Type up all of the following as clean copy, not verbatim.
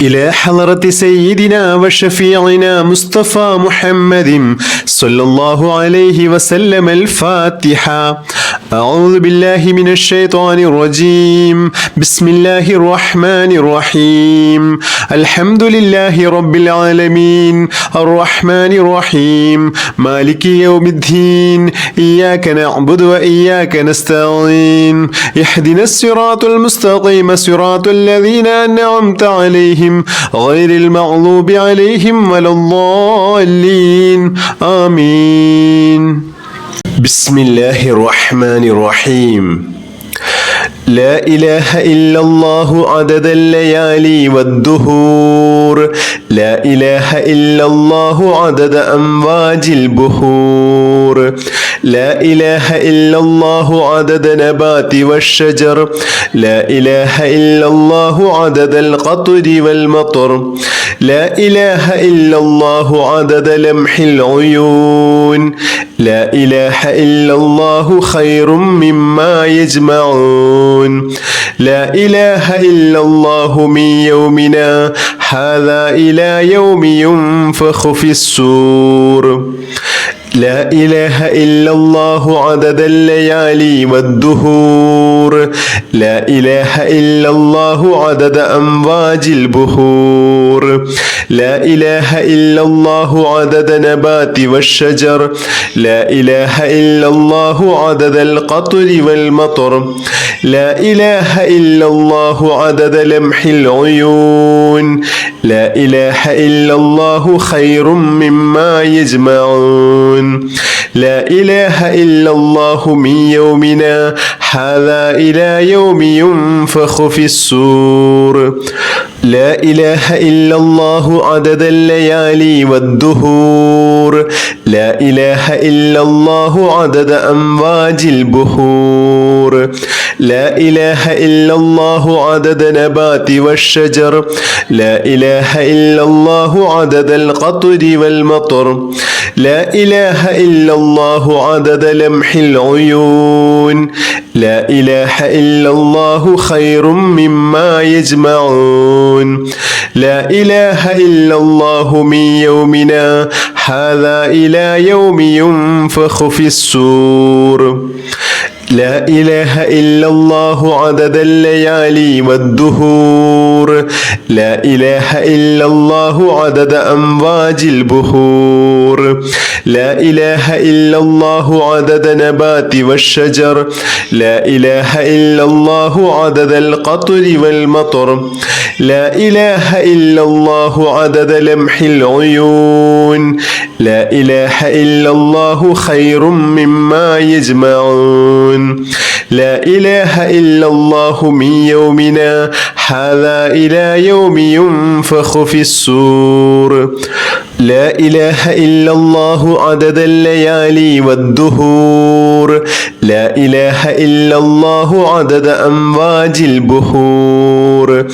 إلى حضرة سيدنا وشفيعنا مصطفى محمد صلى الله عليه وسلم الفاتحة. أعوذ بالله من الشيطان الرجيم. بسم الله الرحمن الرحيم. الحمد لله رب العالمين الرحمن الرحيم مالك يوم الدين إياك نعبد وإياك نستعين اهدنا الصراط المستقيم صراط الذين أنعمت عليهم غير المغضوب عليهم ولا الضالين آمين. بسم الله الرحمن الرحيم. لا إله إلا الله عدد الليالي والدهور. لا إله إلا الله عدد أمواج البحور. لا إله إلا الله عدد نبات والشجر. لا إله إلا الله عدد القطر والمطر. لا إله إلا الله عدد لمح العيون. لا إله إلا الله خير مما يجمعون. لا إله إلا الله من يومنا هذا إلى يوم ينفخ في الصور. لا إله إلا الله عدد الليالي والدهور. لا إله إلا الله عدد أمواج البحور. لا إله إلا الله عدد نبات والشجر. لا إله إلا الله عدد القطر والمطر. لا إله إلا الله عدد لمح العيون. لا إله إلا الله خير مما يجمعون. لا إله إلا الله من يومنا هذا إلى يوم ينفخ في الصور. لا إله إلا الله عدد الليالي والدهور. لا إله إلا الله عدد أمواج البحور. لا إله إلا الله عدد نبات والشجر. لا إله إلا الله عدد القطر والمطر. لا إله إلا الله عدد لمح العيون. لا إله إلا الله خير مما يجمعون. لا إله إلا الله من يومنا هذا إلى يوم ينفخ في الصور. لا إله إلا الله عدد الليالي والدهور. لا إله إلا الله عدد أمواج البحور. لا إله إلا الله عدد نبات والشجر. لا إله إلا الله عدد القطر والمطر. لا إله إلا الله عدد لمح العيون. لا إله إلا الله خير مما يجمعون. لا إله إلا الله من يومنا هذا إلى يوم ينفخ في الصور. لا إله إلا الله عدد الليالي والدهور. لا إله إلا الله عدد أمواج البحور.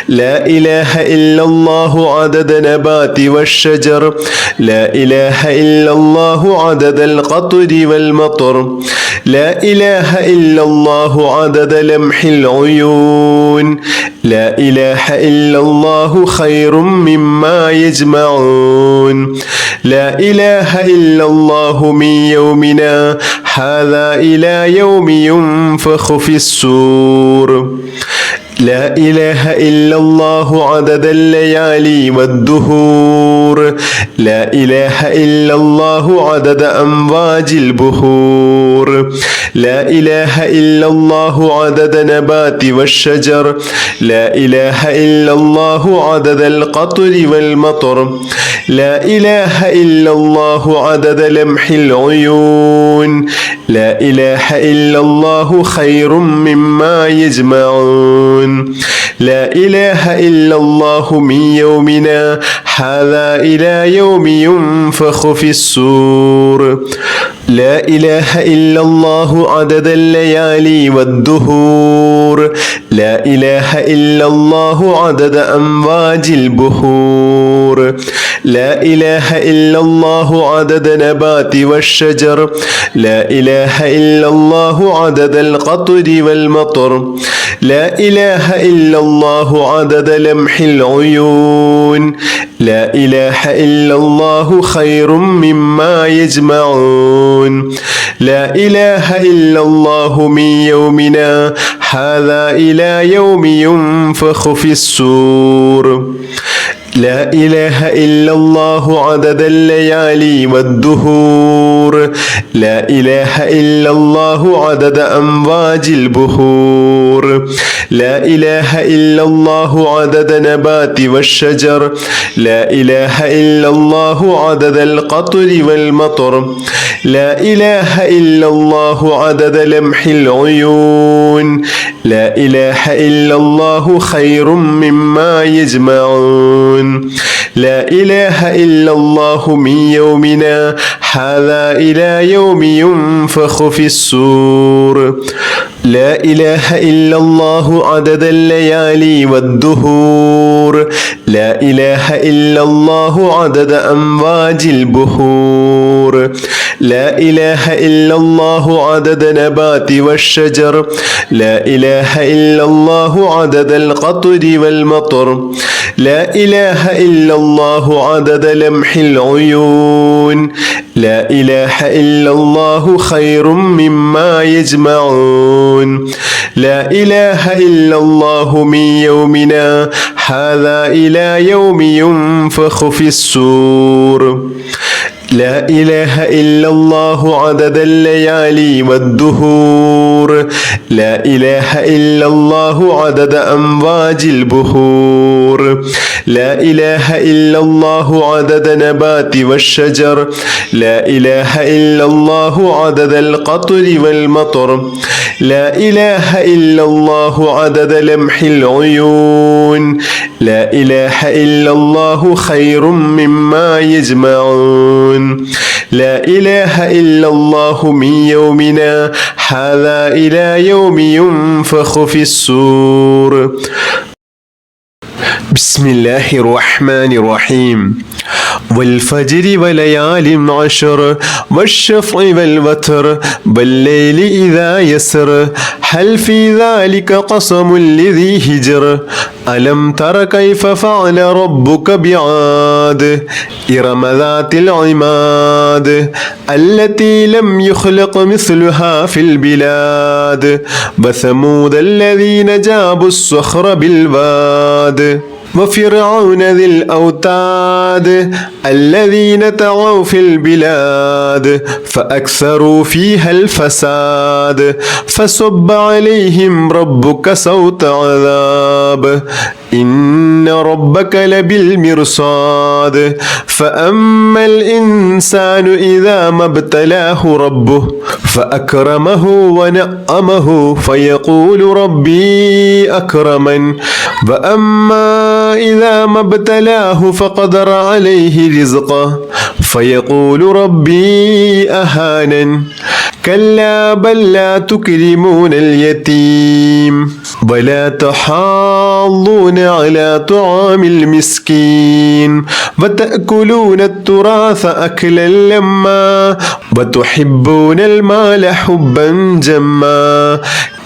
لا إله إلا الله عدد نبات والشجر. لا إله إلا الله عدد القطر والمطر. لا إله إلا الله عدد لمح العيون. لا إله إلا الله خير مما يجمعون. لا إله إلا الله من يومنا هذا إلى يوم ينفخ في الصور. لا إله إلا الله عدد الليالي والدهور. لا إله إلا الله عدد أمواج البحور. لا إله إلا الله عدد نبات والشجر. لا إله إلا الله عدد القطر والمطر. لا إله إلا الله عدد لمح العيون. لا إله إلا الله خير مما يجمعون. لا إله إلا الله من يومنا هذا إلى يوم ينفخ في الصور. لا إله إلا الله عدد الليالي والدهور لا إله إلا الله عدد أمواج البحور لا إله إلا الله عدد نبات والشجر لا إله إلا الله عدد القطر والمطر لا إله إلا الله عدد لمح العيون لا إله إلا الله خير مما يجمعون لا إله إلا الله من يومنا هذا إلى يوم ينفخ في الصور لا إله إلا الله عدد الليالي والدهور لا إله إلا الله عدد أمواج البحور لا إله إلا الله عدد نبات والشجر لا إله إلا الله عدد القطر والمطر لا إله إلا الله عدد لمح العيون لا إله إلا الله خير مما يجمعون لا إله إلا الله من يومنا هذا إلى يوم ينفخ في الصور لا إله إلا الله عدد الليالي والدهور لا إله إلا الله عدد أمواج البحور لا إله إلا الله عدد نبات والشجر لا إله إلا الله عدد القطر والمطر لا إله إلا الله عدد لمح العيون لا إله إلا الله خير مما يجمعون لا إله إلا الله من يومنا هذا إلى يوم ينفخ في الصور لا إله إلا الله عدد الليالي والدهور لا إله إلا الله عدد أمواج البحور لا إله إلا الله عدد نبات والشجر لا إله إلا الله عدد القطر والمطر لا إله إلا الله عدد لمح العيون لا إله إلا الله خير مما يجمعون لا إله إلا الله من يومنا هذا إلى يوم ينفخ في الصور بسم الله الرحمن الرحيم والفجر وليال عشر والشفع والوتر والليل إذا يسر هل في ذلك قسم لذي هجر ألم تر كيف فعل ربك بعاد إرم ذات العماد التي لم يخلق مثلها في البلاد وثمود الذين جابوا الصخر بالواد وفرعون ذي الأوتاد الذين طغوا في البلاد فأكثروا فيها الفساد فصب عليهم ربك صوت عذاب إن ربك لبالمرصاد فأما الإنسان إذا ما ابتلاه ربه فأكرمه ونعمه فيقول ربي أكرمن وأما إذا ما ابتلاه فقدر عليه رزقه فيقول ربي أهانن كلا بل لا تكرمون اليتيم ولا تحاضون على طعام المسكين وتأكلون التراث أكلا لما وتحبون المال حبا جما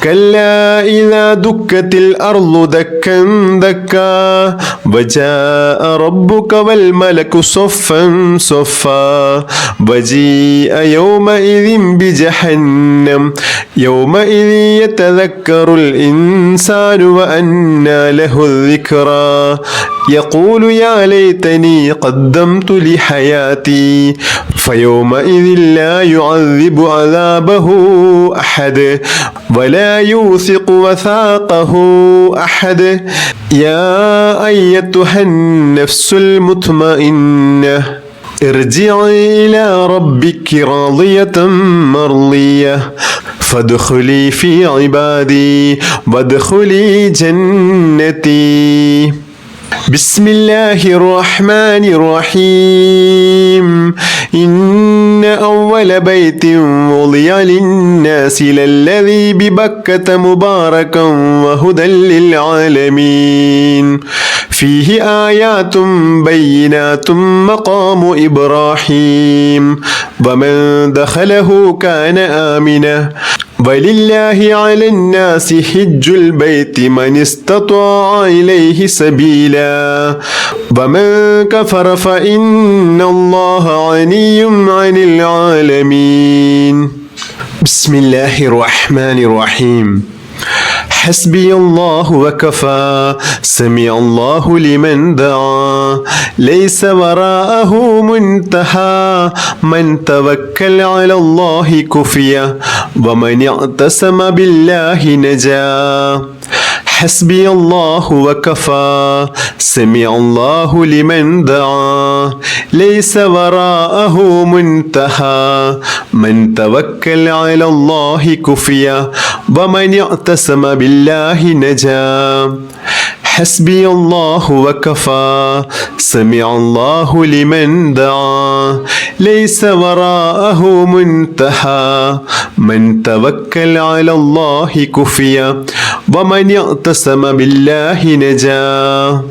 كلا إذا دكت الأرض دكا دكا وجاء ربك والملك صفا صفا وجيء يومئذ بجهنم يومئذ يتذكر الإنسان وأنى له الذكرى يقول يا ليتني قدمت لحياتي فيومئذ لا يعذب عذابه أحد ولا يوثق وثاقه أحد يا أيتها النفس المطمئنة ارجعي إلى ربك راضية مرضية فادخلي في عبادي وادخلي جنتي بسم الله الرحمن الرحيم إن أول بيت وضع للناس للذي ببكة مباركا وهدى للعالمين فيه آيات بينات مقام إبراهيم ومن دخله كان آمنا ولله على الناس حج البيت من استطاع إليه سبيلا ومن كفر فإن الله غني عن العالمين بسم الله الرحمن الرحيم حسبي الله وكفى سمع الله لمن دعا ليس وراءه منتهى من توكل على الله كفيا ومن اعتصم بالله نجا حسبي الله وكفى سمع الله لمن دعا ليس وراءه منتهى من توكل على الله كفيا ومن اعتصم بالله نجا حسبي الله وكفى سمع الله لمن دعا ليس وراءه منتهى من توكل على الله كفيا ومن اعتصم بالله نجا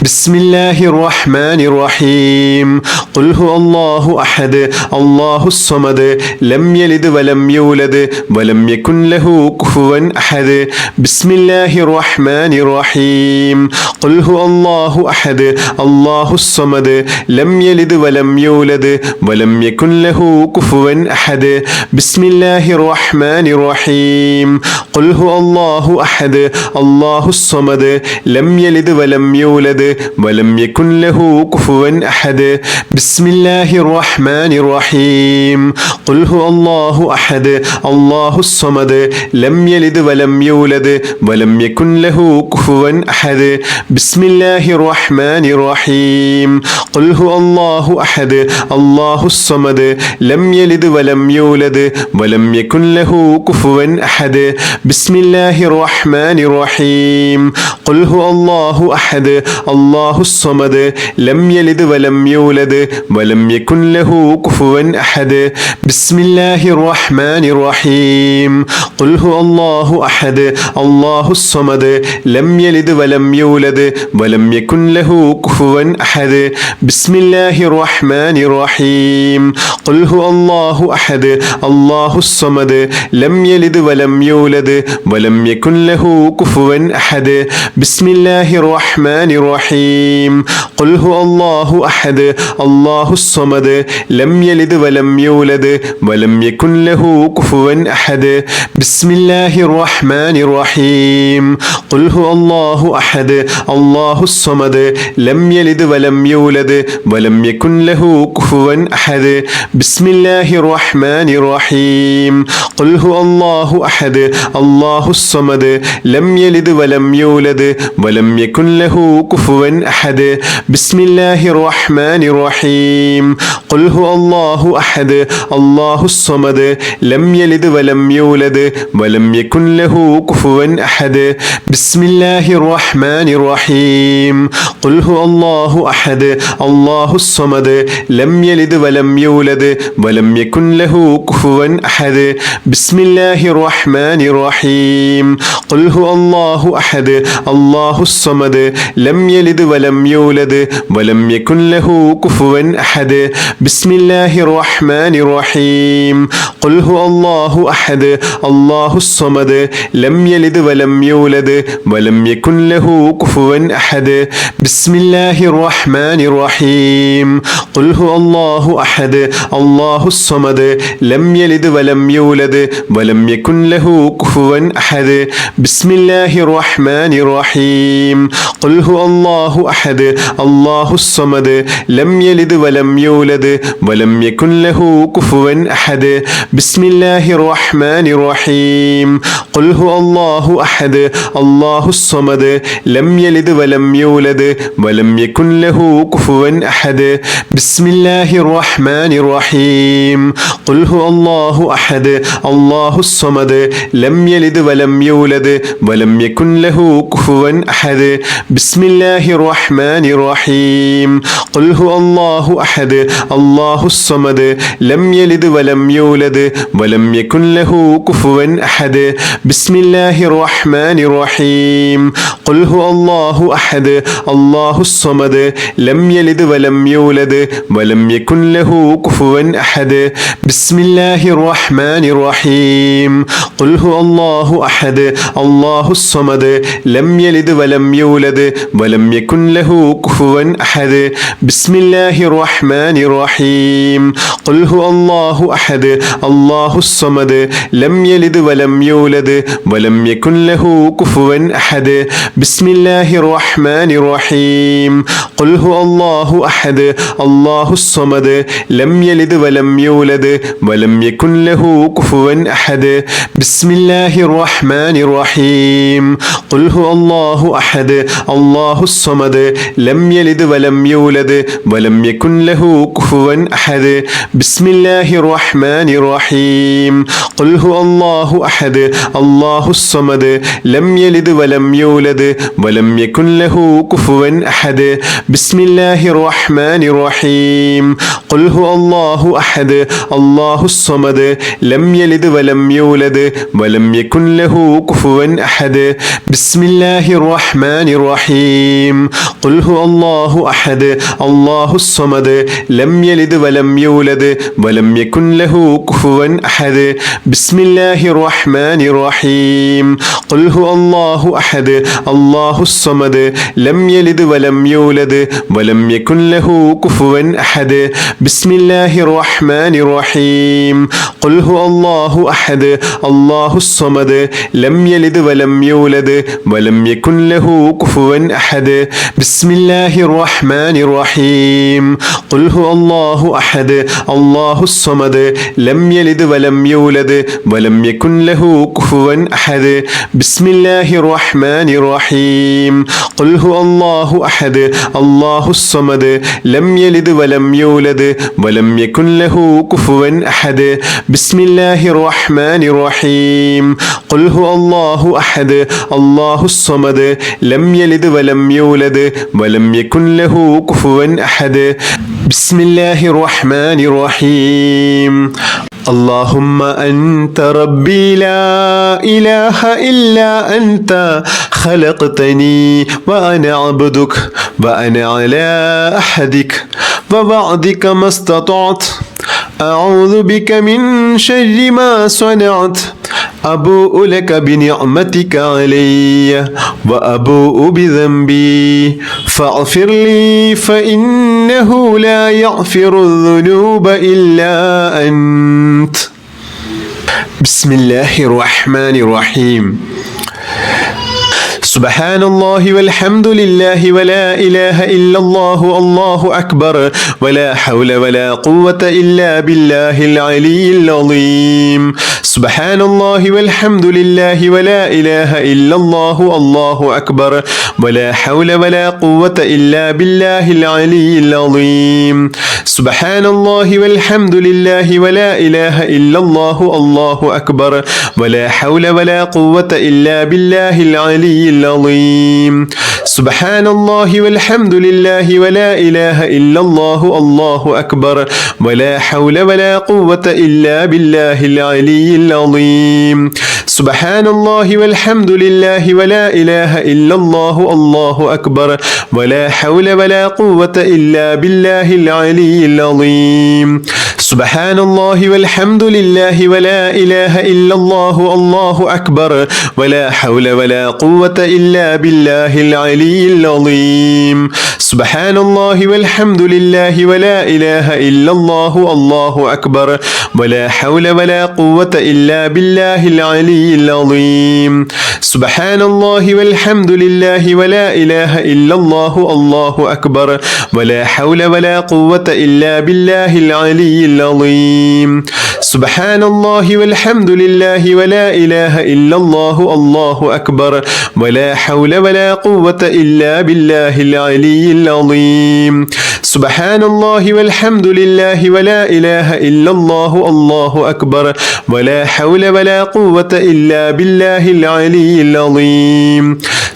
بسم الله الرحمن الرحيم قل هو الله أحد الله الصمد لم يلد ولم يولد ولم يكن له كفوا أحد بسم الله الرحمن الرحيم قل هو الله أحد الله الصمد لم يلد ولم يولد ولم يكن له كفوا أحد بسم الله الرحمن الرحيم قل هو الله أحد الله الصمد لم يلد ولم يولد ولم يكن له كفوا أحد بسم الله الرحمن الرحيم قل هو الله أحد الله الصمد لم يلد ولم يولد ولم يكن له كفوا أحد بسم الله الرحمن الرحيم قل هو الله أحد الله الصمد لم يلد ولم يولد ولم يكن له كفوا أحد بسم الله الرحمن الرحيم قل هو الله أحد الله الصمد لم يلد ولم يولد ولم يكن له كفوا أحد بسم الله الرحمن الرحيم قل هو الله أحد الله الصمد لم يلد ولم يولد ولم يكن له كفوا أحد بسم الله الرحمن الرحيم قل هو الله أحد الله الصمد لم يلد ولم يولد ولم يكن له كفوا أحد بسم الله الرحمن الرحيم قل هو الله أحد الله الصمد لم يلد ولم يولد ولم يكن له كفوا أحد بسم الله الرحمن الرحيم قل هو الله أحد الله الصمد لم يلد ولم يولد ولم يكن له كفوا أحد بسم الله الرحمن الرحيم قل هو الله أحد الله الصمد لم يلد ولم يولد ولم يكن له كفوا أحد بسم الله الرحمن الرحيم قل هو الله أحد الله الصمد لم يلد ولم يولد ولم يكن له كفوا أحد بسم الله الرحمن الرحيم قل هو الله أحد الله الصمد لم يلد ولم يولد ولم يكن له كفوا أحد بسم الله الرحمن الرحيم قل هو الله أحد الله الصمد لم يلد ولم يولد ولم يكن له كفوا أحد بسم الله الرحمن الرحيم قل هو الله أحد الله الصمد لم يلد ولم يولد ولم يكن له كفوا أحد بسم الله الرحمن الرحيم قل هو الله أحد الله الصمد لم يلد ولم يولد ولم يكن له كفوا أحد بسم الله الرحمن الرحيم قل هو الله أحد الله الصمد لم يلد ولم يولد ولم يكن له كفوا أحد بسم الله الرحمن الرحيم قل هو الله أحد الله الصمد لم يلد ولم يولد ولم يكن له كفوا أحد بسم الله الرحمن الرحيم قل هو الله أحد الله الصمد لم يلد ولم يولد ولم يكن له كفوا أحد بسم الله الرحمن الرحيم الرحيم قل هو الله أحد الله الصمد لم يلد ولم يولد ولم يكن له كفوا أحد بسم الله الرحمن الرحيم قل هو الله أحد الله الصمد لم يلد ولم يولد ولم يكن له كفوا أحد بسم الله الرحمن الرحيم قل هو الله أحد الله الصمد لم يلد ولم يولد ولم يكن له كفوا أحد بسم الله الرحمن الرحيم قل هو الله أحد الله الصمد لم يلد ولم يولد ولم يكن له كفوا أحد بسم الله الرحمن الرحيم قل هو الله أحد الله الصمد لم يلد ولم يولد ولم يكن له كفوا أحد بسم الله الرحمن الرحيم قل هو الله أحد الله الصمد لم يلد ولم يولد ولم يكن له كفوا أحد بسم الله الرحمن الرحيم قل هو الله أحد الله الصمد لم يلد ولم يولد ولم يكن له كفوا أحد بسم الله الرحمن الرحيم قل هو الله أحد الله الصمد لم يلد ولم يولد ولم يكن له كفوا أحد بسم الله الرحمن الرحيم قل هو الله أحد الله الصمد لم يلد ولم يولد ولم يكن له كفوا أحد بسم الله الرحمن الرحيم قل هو الله أحد الله الصمد لم يلد ولم يولد ولم يكن له كفوا أحد بسم الله الرحمن الرحيم قل هو الله أحد الله الصمد لم يلد ولم يولد ولم يكن له كفوا أحد بسم الله الرحمن الرحيم قل هو الله أحد الله الصمد لم يلد ولم يولد ولم يكن له كفوا أحد بسم الله الرحمن الرحيم قل هو الله أحد الله الصمد لم يلد ولم يولد ولم يكن له كفوا أحد بسم الله الرحمن الرحيم قل هو الله أحد الله الصمد لم يلد ولم يولد ولم يكن له كفوا أحد بسم الله الرحمن الرحيم اللهم أنت ربي لا إله إلا أنت خلقتني وأنا عبدك وأنا على أحدك ووعدك ما استطعت أعوذ بك من شر ما صنعت أبوء لك بنعمتك علي وأبوء بذنبي فاغفر لي فإنه لا يغفر الذنوب إلا أنت بسم الله الرحمن الرحيم سبحان الله والحمد لله ولا إله إلا الله الله أكبر ولا حول ولا قوة إلا بالله العلي العظيم سبحان الله والحمد لله ولا إله إلا الله الله أكبر ولا حول ولا قوة إلا بالله العلي العظيم سبحان الله والحمد لله ولا إله إلا الله الله أكبر ولا حول ولا قوة إلا بالله العلي العظيم سبحان الله والحمد لله ولا إله إلا الله الله أكبر ولا حول ولا قوة إلا بالله العلي العظيم سبحان الله والحمد لله ولا إله إلا الله الله أكبر ولا حول ولا قوة إلا بالله العلي العظيم سبحان الله والحمد لله ولا إله إلا الله الله أكبر ولا حول ولا قوة إلا بالله العلي العظيم سبحان الله والحمد لله ولا إله إلا الله الله أكبر ولا حول ولا قوة إلا بالله العلي العظيم سبحان الله والحمد لله ولا إله إلا الله الله أكبر ولا حول ولا قوة إلا بالله العلي العظيم سبحان الله والحمد لله ولا إله إلا الله الله أكبر ولا حول ولا قوة إلا بالله العلي العظيم سبحان الله والحمد لله ولا إله إلا الله الله أكبر ولا حول ولا قوة إلا بالله العلي العظيم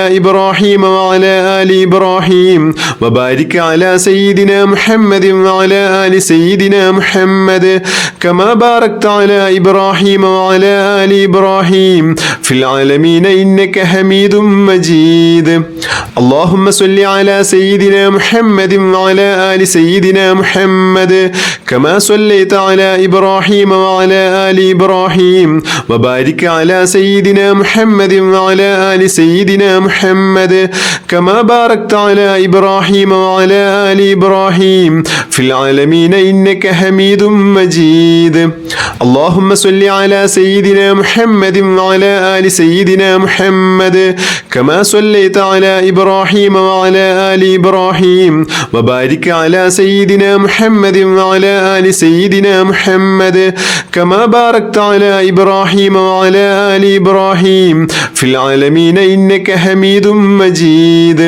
على إبراهيم وعلى آل إبراهيم وبارك على سيدنا محمد وعلى آل سيدنا محمد كما باركت على إبراهيم وعلى آل إبراهيم في العالمين إنك حميد مجيد. اللهم صل على سيدنا محمد وعلى آل سيدنا محمد كما صليت على إبراهيم وعلى آل إبراهيم وبارك على سيدنا محمد وعلى آل سيدنا محمد كما باركت على إبراهيم وعلى آل إبراهيم في العالمين إنك حميد مجيد. اللهم صل على سيدنا محمد وعلى آل سيدنا محمد كما صليت على إبراهيم وعلى آل إبراهيم وبارك على سيدنا محمد وعلى آل سيدنا محمد كما باركت على إبراهيم وعلى آل إبراهيم في العالمين إنك حميد مجيد.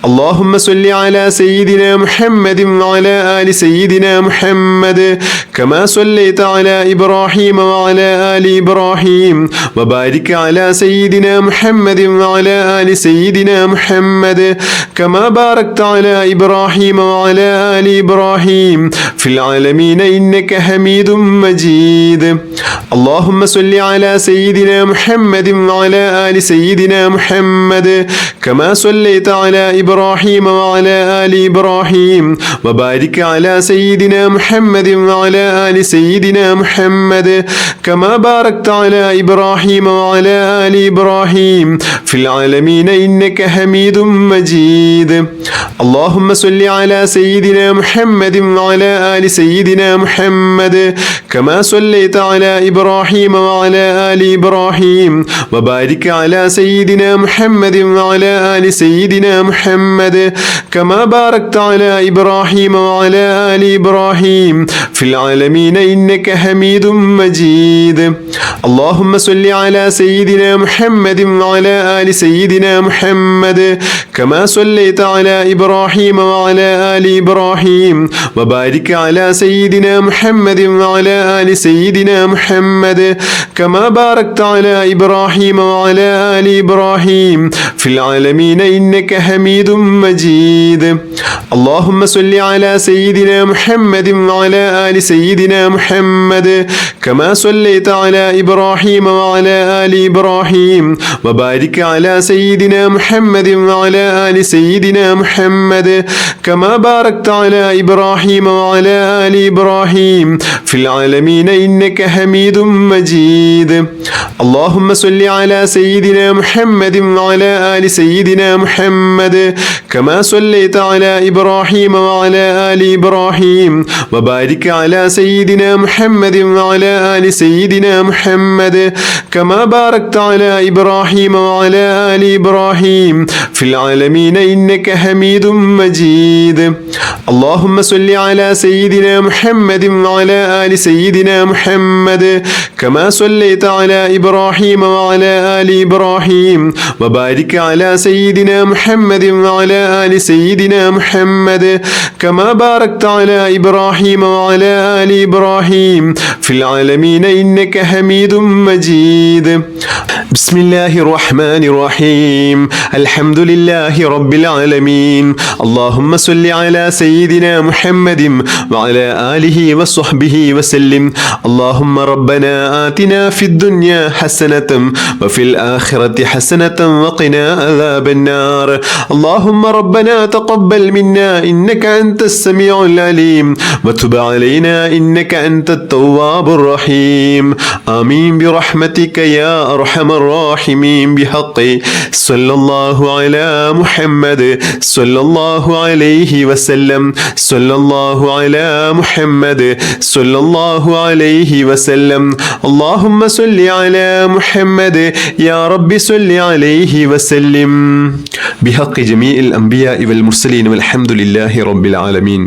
اللهم صل على سيدنا محمد وعلى آل سيدنا محمد كما صليت على إبراهيم وعلى آل إبراهيم وبارك على سيدنا محمد وعلى آل سيدنا محمد كما باركت على إبراهيم وعلى آل إبراهيم في العالمين إنك حميد مجيد. اللهم صل على سيدنا محمد وعلى آل سيدنا محمد كما صليت على إبراهيم وعلى آل إبراهيم وبارك على سيدنا محمد وعلى آل سيدنا محمد كما باركت على إبراهيم وعلى آل إبراهيم في العالمين إنك حميد مجيد. اللهم صل على سيدنا محمد وعلى آل سيدنا محمد كما صليت على إبراهيم وعلى آل إبراهيم وبارك على سيدنا محمد وعلى آل سيدنا محمد كما باركت على إبراهيم وعلى آل إبراهيم في العالمين إنك حميد مجيد. اللهم صل على سيدنا محمد وعلى آل سيدنا محمد كما صليت على إبراهيم وعلى آل إبراهيم وبارك على سيدنا محمد وعلى آل سيدنا محمد كما باركت على إبراهيم وعلى آل إبراهيم في العالمين إنك حميد مجيد. اللهم صل على سيدنا محمد وعلى آل سيدنا محمد كما صليت على إبراهيم وعلى آل إبراهيم وبارك على سيدنا محمد وعلى آل سيدنا محمد كما باركت على إبراهيم وعلى آل إبراهيم في العالمين إنك حميد مجيد. اللهم صل على سيدنا محمد وعلى آل سيدنا محمد كما صليت على إبراهيم وعلى آل إبراهيم وبارك على سيدنا محمد وعلى آل سيدنا محمد كما باركت على إبراهيم وعلى آل إبراهيم في العالمين إنك حميد مجيد. اللهم صل على سيدنا محمد وعلى آل سيدنا محمد كما صليت على إبراهيم وعلى آل إبراهيم وبارك على سيدنا محمد وعلى آل سيدنا محمد كما باركت على إبراهيم وعلى آل إبراهيم في العالمين إنك حميد مجيد. بسم الله الرحمن الرحيم. الحمد لله رب العالمين. اللهم صل على سيدنا محمد وعلى آله وصحبه وسلم. اللهم ربنا آتنا في الدنيا حسنة وفي الآخرة حسنة وقنا عذاب النار. اللهم ربنا تقبل منا إنك أنت السميع العليم وتب علينا إنك أنت التواب الرحيم. آمين برحمتك يا أرحم الراحمين بحق صلى الله على محمد صلى الله عليه وسلم. صلى الله على محمد صلى الله عليه وسلم. اللهم صل على محمد يا رب صل عليه وسلم بحق جميع الأنبياء والمرسلين والحمد لله رب العالمين.